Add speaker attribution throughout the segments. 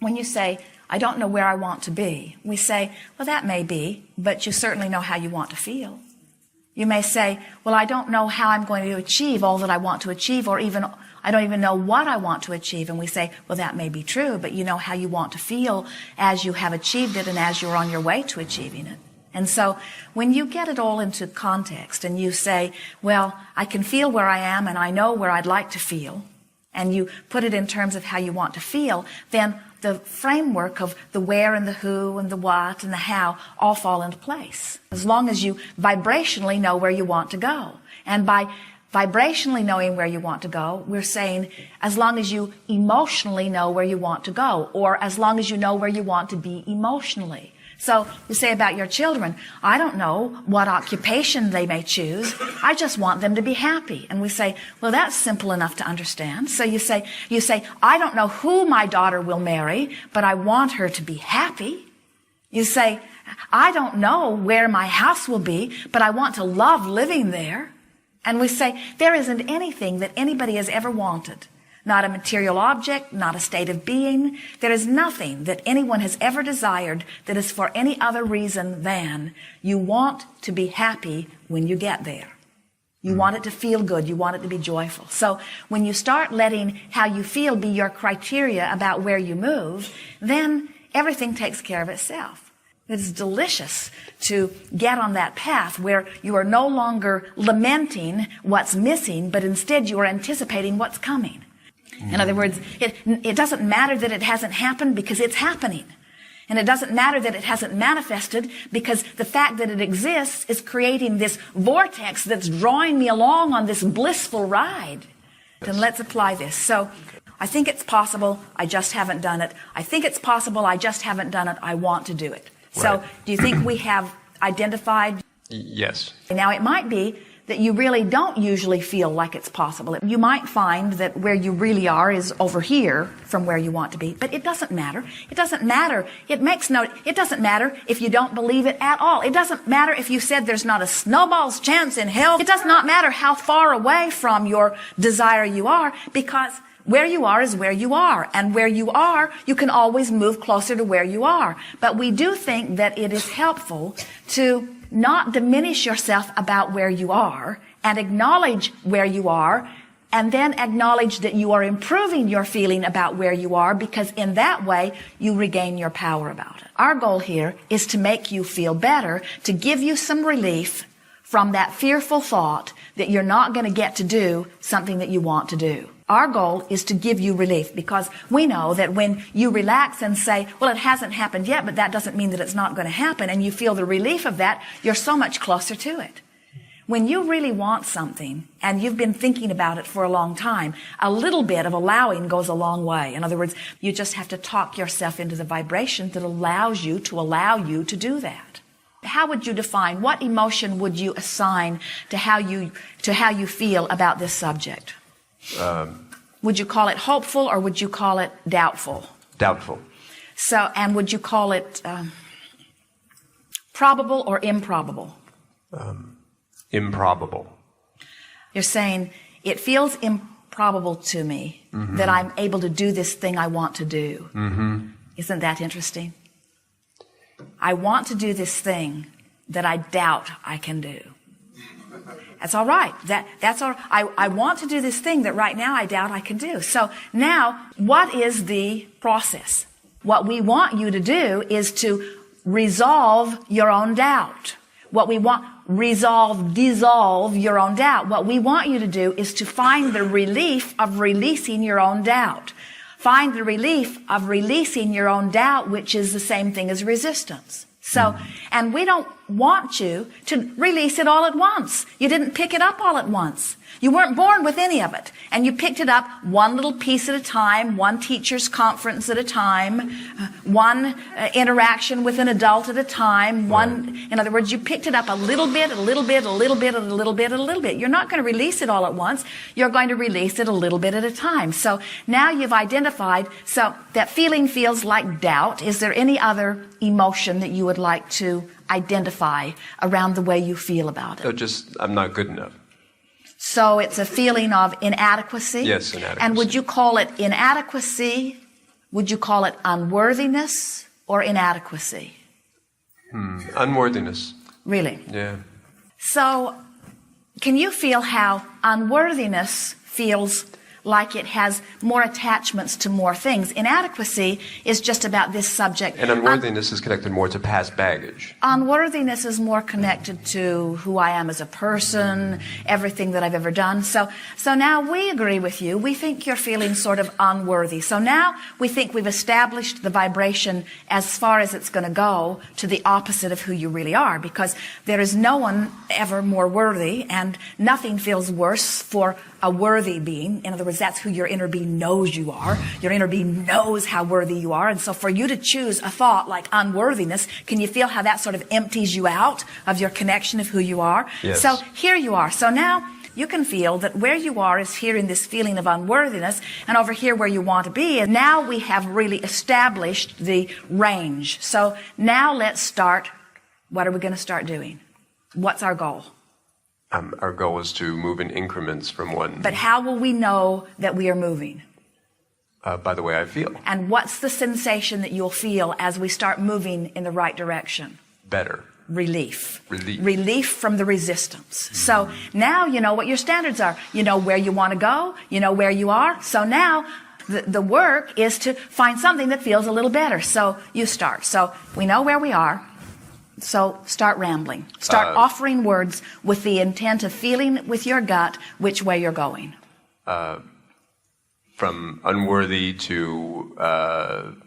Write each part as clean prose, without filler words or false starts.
Speaker 1: When you say, I don't know where I want to be, we say, well, that may be, but you certainly know how you want to feel. You may say, well, I don't know how I'm going to achieve all that I want to achieve, or even I don't even know what I want to achieve. And we say, well, that may be true, but you know how you want to feel as you have achieved it and as you're on your way to achieving it. And so when you get it all into context and you say, well, I can feel where I am and I know where I'd like to feel, and you put it in terms of how you want to feel, then the framework of the where and the who and the what and the how all fall into place. As long as you vibrationally know where you want to go. And by vibrationally knowing where you want to go, we're saying as long as you emotionally know where you want to go, or as long as you know where you want to be emotionally. So you say about your children, I don't know what occupation they may choose. I just want them to be happy. And we say, well, that's simple enough to understand. So you say, I don't know who my daughter will marry, but I want her to be happy. You say, I don't know where my house will be, but I want to love living there. And we say, there isn't anything that anybody has ever wanted. Not a material object, not a state of being. There is nothing that anyone has ever desired that is for any other reason than you want to be happy when you get there. You want it to feel good. You want it to be joyful. So when you start letting how you feel be your criteria about where you move, then everything takes care of itself. It is delicious to get on that path where you are no longer lamenting what's missing, but instead you are anticipating what's coming. In other words, it doesn't matter that it hasn't happened because it's happening. And it doesn't matter that it hasn't manifested because the fact that it exists is creating this vortex that's drawing me along on this blissful ride. And let's apply this. So I think it's possible, I just haven't done it. I think it's possible, I just haven't done it. I want to do it. So do you think we have identified?
Speaker 2: Yes.
Speaker 1: Now it might be that you really don't usually feel like it's possible. You might find that where you really are is over here from where you want to be, but it doesn't matter. It doesn't matter. It doesn't matter if you don't believe it at all. It doesn't matter if you said there's not a snowball's chance in hell. It does not matter how far away from your desire you are, because where you are is where you are. And where you are, you can always move closer to where you are. But we do think that it is helpful to not diminish yourself about where you are and acknowledge where you are, and then acknowledge that you are improving your feeling about where you are, because in that way you regain your power about it. Our goal here is to make you feel better, to give you some relief from that fearful thought that you're not going to get to do something that you want to do. Our goal is to give you relief, because we know that when you relax and say, well, it hasn't happened yet, but that doesn't mean that it's not going to happen, and you feel the relief of that, you're so much closer to it. When you really want something and you've been thinking about it for a long time, a little bit of allowing goes a long way. In other words, you just have to talk yourself into the vibration that allows you to do that. How would you define, what emotion would you assign to how you feel about this subject? Would you call it hopeful, or would you call it doubtful?
Speaker 2: Doubtful.
Speaker 1: So, and would you call it probable or improbable?
Speaker 2: Improbable.
Speaker 1: You're saying, it feels improbable to me that I'm able to do this thing I want to do. Isn't that interesting? I want to do this thing that I doubt I can do. That's all right. That's all. I want to do this thing that right now I doubt I can do. So now, what is the process? What we want you to do is to resolve your own doubt. Dissolve your own doubt. What we want you to do is to find the relief of releasing your own doubt. Find the relief of releasing your own doubt, which is the same thing as resistance. So, and we don't want you to release it all at once. You didn't pick it up all at once. You weren't born with any of it. And you picked it up one little piece at a time, one teacher's conference at a time, one interaction with an adult at a time, in other words, you picked it up a little bit, a little bit, a little bit, a little bit, a little bit. You're not going to release it all at once. You're going to release it a little bit at a time. So now you've identified, so that feeling feels like doubt. Is there any other emotion that you would like to identify around the way you feel about it?
Speaker 2: No, just, I'm not good enough.
Speaker 1: So it's a feeling of inadequacy?
Speaker 2: Yes, inadequacy.
Speaker 1: And would you call it inadequacy Would you call it unworthiness or inadequacy?
Speaker 2: Unworthiness.
Speaker 1: Really?
Speaker 2: Yeah.
Speaker 1: So, can you feel how unworthiness feels like it has more attachments to more things? Inadequacy is just about this subject.
Speaker 2: And unworthiness is connected more to past baggage.
Speaker 1: Unworthiness is more connected to who I am as a person, everything that I've ever done. So now we agree with you. We think you're feeling sort of unworthy. So now we think we've established the vibration as far as it's going to go to the opposite of who you really are, because there is no one ever more worthy, and nothing feels worse for a worthy being. In other words, that's who your inner being knows you are. Your inner being knows how worthy you are. And so for you to choose a thought like unworthiness, can you feel how that sort of empties you out of your connection of who you are?
Speaker 2: Yes.
Speaker 1: So here you are. So now you can feel that where you are is here in this feeling of unworthiness, and over here where you want to be. And now we have really established the range. So now let's start. What are we going to start doing? What's our goal?
Speaker 2: Our goal is to move in increments from one.
Speaker 1: But how will we know that we are moving?
Speaker 2: By the way I feel.
Speaker 1: And what's the sensation that you'll feel as we start moving in the right direction?
Speaker 2: Better.
Speaker 1: Relief.
Speaker 2: Relief.
Speaker 1: Relief from the resistance. So now you know what your standards are. You know where you want to go. You know where you are. So now the work is to find something that feels a little better. So you start. So we know where we are. So start rambling. Start offering words with the intent of feeling with your gut which way you're going.
Speaker 2: From unworthy to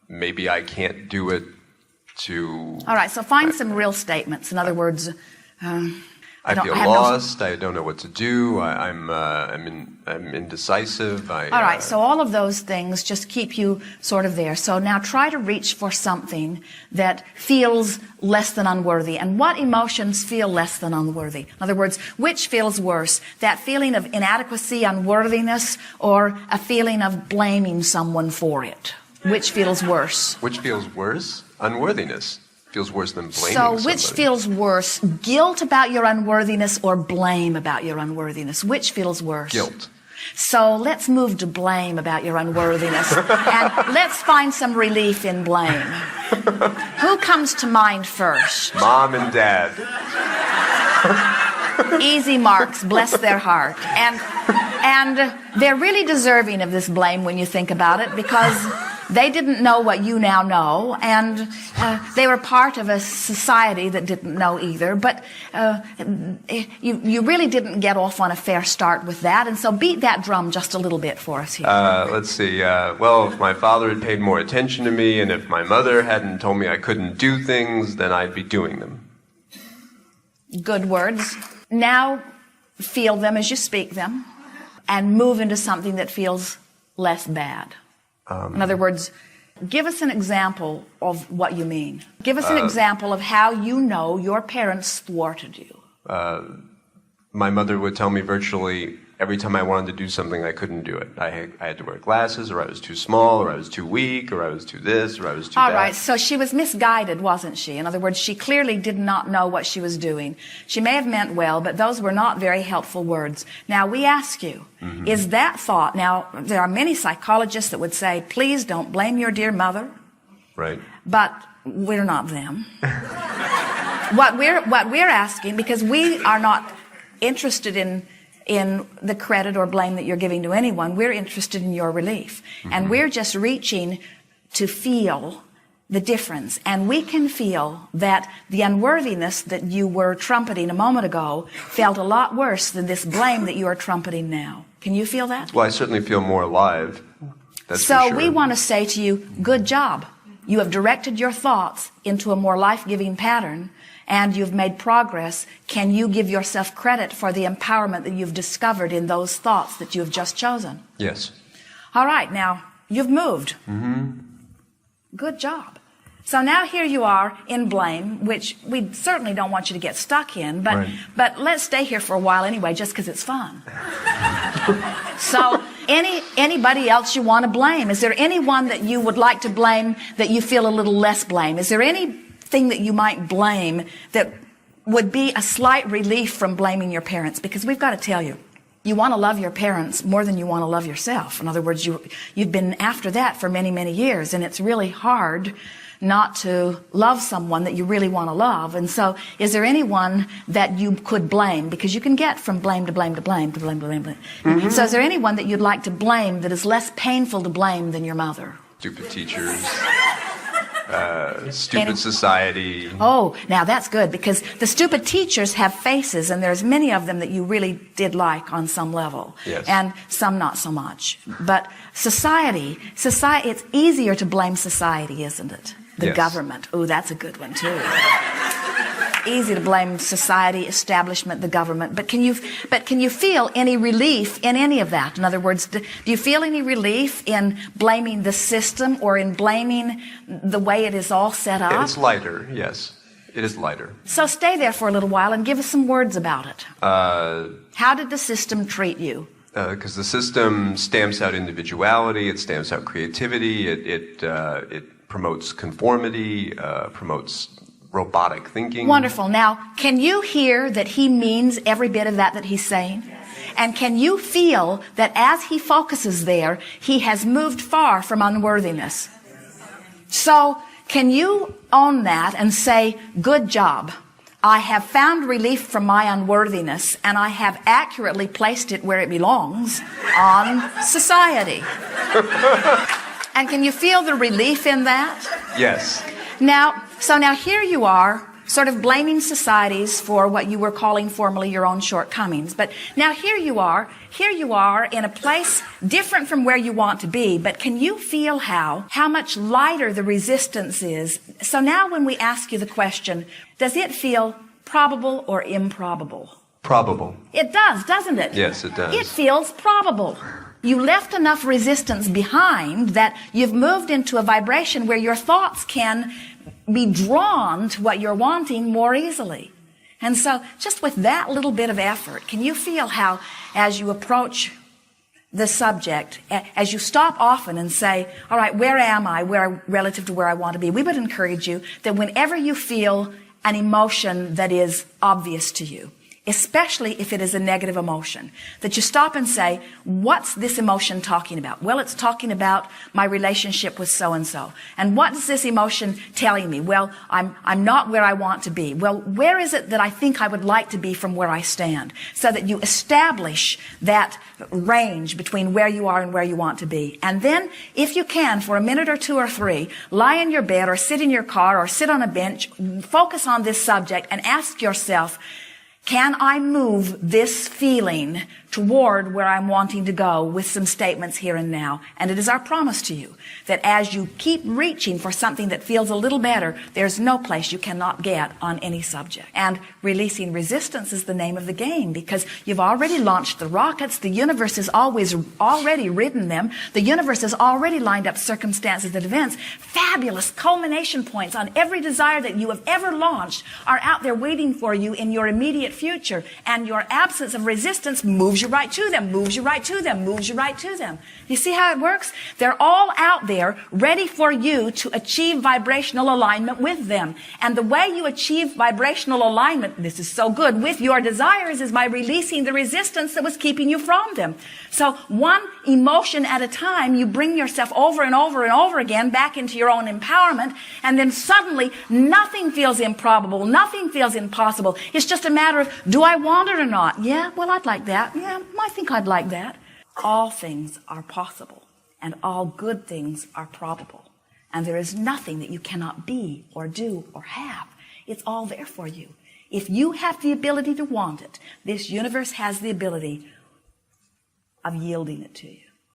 Speaker 2: maybe I can't do it to...
Speaker 1: All right, so find some real statements. In other words...
Speaker 2: I feel lost. I don't know what to do. I'm indecisive.
Speaker 1: All right, so all of those things just keep you sort of there. So now try to reach for something that feels less than unworthy. And what emotions feel less than unworthy? In other words, which feels worse? That feeling of inadequacy, unworthiness, or a feeling of blaming someone for it? Which feels worse?
Speaker 2: Which feels worse? Unworthiness. Feels worse than blaming
Speaker 1: So which
Speaker 2: somebody.
Speaker 1: feels worse? Guilt about your unworthiness or blame about your unworthiness? Which feels worse?
Speaker 2: Guilt.
Speaker 1: So let's move to blame about your unworthiness. And let's find some relief in blame. Who comes to mind first?
Speaker 2: Mom and Dad.
Speaker 1: Easy marks, bless their heart. And they're really deserving of this blame when you think about it, because they didn't know what you now know, and they were part of a society that didn't know either. But you really didn't get off on a fair start with that, and so beat that drum just a little bit for us here.
Speaker 2: Let's see. Well, if my father had paid more attention to me, and if my mother hadn't told me I couldn't do things, then I'd be doing them.
Speaker 1: Good words. Now feel them as you speak them, and move into something that feels less bad. In other words, give us an example of what you mean. Give us an example of how you know your parents thwarted you.
Speaker 2: My mother would tell me virtually every time I wanted to do something, I couldn't do it. I had to wear glasses, or I was too small, or I was too weak, or I was too this, or I was too that.
Speaker 1: All right, so she was misguided, wasn't she? In other words, she clearly did not know what she was doing. She may have meant well, but those were not very helpful words. Now, we ask you, is that thought... Now, there are many psychologists that would say, please don't blame your dear mother.
Speaker 2: Right.
Speaker 1: But we're not them. What we're asking, because we are not interested in the credit or blame that you're giving to anyone. We're interested in your relief. And we're just reaching to feel the difference. And we can feel that the unworthiness that you were trumpeting a moment ago felt a lot worse than this blame that you are trumpeting now. Can you feel that?
Speaker 2: Well, I certainly feel more alive. That's
Speaker 1: so
Speaker 2: for sure.
Speaker 1: we want to say to you, good job. You have directed your thoughts into a more life-giving pattern, and you've made progress. Can you give yourself credit for the empowerment that you've discovered in those thoughts that you have just chosen?
Speaker 2: Yes.
Speaker 1: All right, now, you've moved. Good job. So now here you are in blame, which we certainly don't want you to get stuck in, but let's stay here for a while anyway, just because it's fun. So anybody else you want to blame? Is there anyone that you would like to blame that you feel a little less blame? Is there anything that you might blame that would be a slight relief from blaming your parents? Because we've got to tell you, You want to love your parents more than you want to love yourself. In other words, you've been after that for many, many years, and it's really hard not to love someone that you really want to love. And so, is there anyone that you could blame? Because you can get from blame to blame to blame to blame to blame. Mm-hmm. So is there anyone that you'd like to blame that is less painful to blame than your mother?
Speaker 2: Stupid teachers. Stupid society.
Speaker 1: Oh, now that's good, because the stupid teachers have faces, and there's many of them that you really did like on some level.
Speaker 2: Yes.
Speaker 1: And some not so much. But society, it's easier to blame society, isn't it? The
Speaker 2: Yes.
Speaker 1: government. Oh, that's a good one too. Easy to blame society, establishment, the government. But can you feel any relief in any of that? In other words, do you feel any relief in blaming the system or in blaming the way it is all set up?
Speaker 2: It's lighter, yes. It is lighter.
Speaker 1: So stay there for a little while and give us some words about it. How did the system treat you?
Speaker 2: Because the system stamps out individuality, it stamps out creativity, it promotes conformity, promotes robotic thinking.
Speaker 1: Wonderful. Now, can you hear that he means every bit of that he's saying? And can you feel that as he focuses there, he has moved far from unworthiness? So, can you own that and say, good job. I have found relief from my unworthiness, and I have accurately placed it where it belongs, on society. And can you feel the relief in that?
Speaker 2: Yes.
Speaker 1: Now here you are, sort of blaming societies for what you were calling formerly your own shortcomings. But now here you are in a place different from where you want to be. But can you feel how much lighter the resistance is? So now when we ask you the question, does it feel probable or improbable?
Speaker 2: Probable.
Speaker 1: It does, doesn't it?
Speaker 2: Yes, it does.
Speaker 1: It feels probable. You left enough resistance behind that you've moved into a vibration where your thoughts can be drawn to what you're wanting more easily. And so, just with that little bit of effort, can you feel how, as you approach the subject, as you stop often and say, all right, where am I relative to where I want to be? We would encourage you that whenever you feel an emotion that is obvious to you, especially if it is a negative emotion, that you stop and say, what's this emotion talking about? Well, it's talking about my relationship with so-and-so. And what is this emotion telling me? Well, I'm not where I want to be. Well, where is it that I think I would like to be from where I stand? So that you establish that range between where you are and where you want to be. And then, if you can, for a minute or two or three, lie in your bed or sit in your car or sit on a bench, focus on this subject and ask yourself, can I move this feeling toward where I'm wanting to go with some statements here and now? And it is our promise to you that as you keep reaching for something that feels a little better, there's no place you cannot get on any subject. And releasing resistance is the name of the game, because you've already launched the rockets. The universe has already ridden them. The universe has already lined up circumstances and events. Fabulous culmination points on every desire that you have ever launched are out there waiting for you in your immediate future. And your absence of resistance moves you right to them, moves you right to them, moves you right to them. You see how it works? They're all out there ready for you to achieve vibrational alignment with them. And the way you achieve vibrational alignment, this is so good, with your desires is by releasing the resistance that was keeping you from them. So one emotion at a time, you bring yourself over and over and over again back into your own empowerment, and then suddenly nothing feels improbable, nothing feels impossible. It's just a matter of, do I want it or not? Yeah, well, I'd like that. Yeah, I think I'd like that. All things are possible, and all good things are probable. And there is nothing that you cannot be or do or have. It's all there for you. If you have the ability to want it, this universe has the ability of yielding it to you.